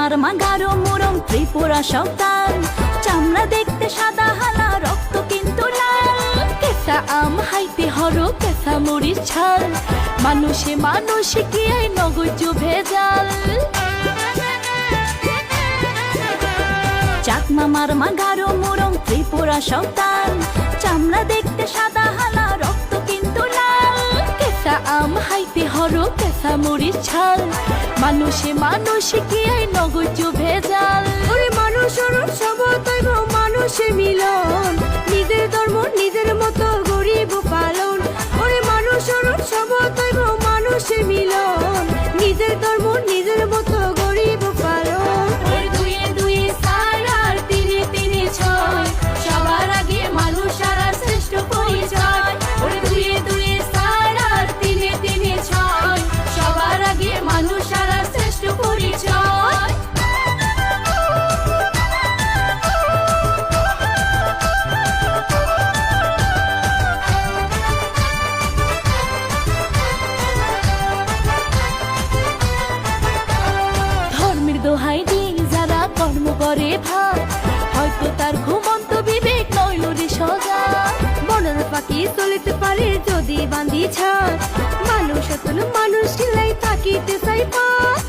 মারমা গারো মুরং ত্রিপুরা সন্তান, চামড়া দেখতে সাদা হালা রক্ত কিন্তু লাল। কেঁচা আম হাইতে হর কেঁচা মরিচ ছাল, মানুষে মানুষে কি আই নগজ ভেজাল। চাকমা মারমা গারো মুরং ত্রিপুরা সন্তান, চামড়া দেখতে সাদা হালা রক্ত কিন্তু লাল। কেঁচা আম হাইতে হর কেঁচা মরিচ ছাল, মানুষে মানুষে কি আই নগজ ভেজাল। ওরে মানুষের উৎসব তৈব মানুষে মিলন, নিজের ধর্ম নিজের মতো গরিব পালন। ওরে মানুষের উৎসব তৈব মানুষে মিলন, নিজের ধর্ম নিজের মতো গরিব পালন। দুয়ে দুয়ে চার আর তিনে তিনে ছয়, সবার আগে মানুষ আর শ্রেষ্ঠ পরিচয়। ওরে দুয়ে দুয়ে চার আর তিনে তিনে ছয়, সবার আগে মানুষ আর শ্রেষ্ঠ পরিচয়। ধর্মের দোহাই দিয়ে যারা কর্ম করে ভাব, হয়তো তার ঘুমন্ত বিবেক নইল রে সজা। বনের পাখি চলিতে পারে যদি বান্ধি ছাড়, মানুষ এতন মানুষ সিলাই থাকিতে চাই পাস।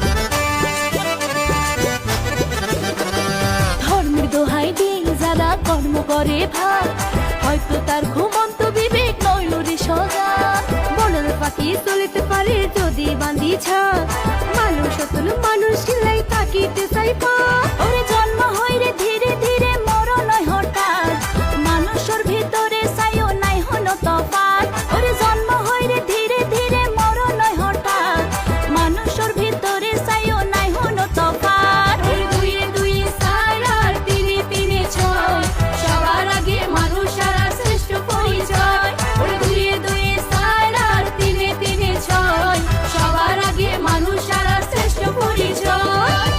ধর্মের দোহাই দিয়ে যারা কর্ম করে ভাব, হয়তো তার ঘুমন্ত বিবেক নইল রে সজা। বনের পাখি চলিতে পারে যদি বান্ধি ছাড়, মানুষ এতন মানুষ সিলাই থাকিতে চাই পাস। ওরে জন্ম হইরে ধীরে ধীরে মরণ হয় হঠাৎ, মানুষের ভিতরে চাইও নাই হলো তফাৎ। ওরে জন্ম হইরে ধীরে ধীরে মরণ হয় হঠাৎ, মানুষের ভিতরে চাইও নাই হলো তফাৎ। ওরে দুয়ে দুয়ে চার আর তিনে তিনে ছয়, সবার আগে মানুষ আর শ্রেষ্ঠ পরিচয়। ওরে দুয়ে দুয়ে চার আর তিনে তিনে ছয়, সবার আগে মানুষ আর শ্রেষ্ঠ পরিচয়।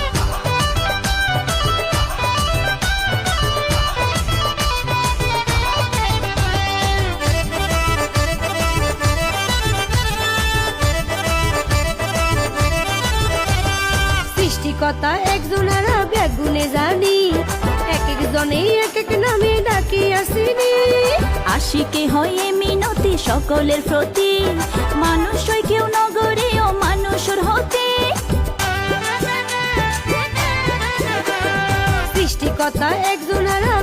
সৃষ্টিকর্তা একজনেরা বেগুনে জানি, এক একজনে এক এক নামে ডাকি আসিনি। আশিকে হয়ে মিনতি সকলের প্রতি, মানুষ হয় কেউ নগরে ও মানুষের হতে। সৃষ্টিকর্তা একজনেরা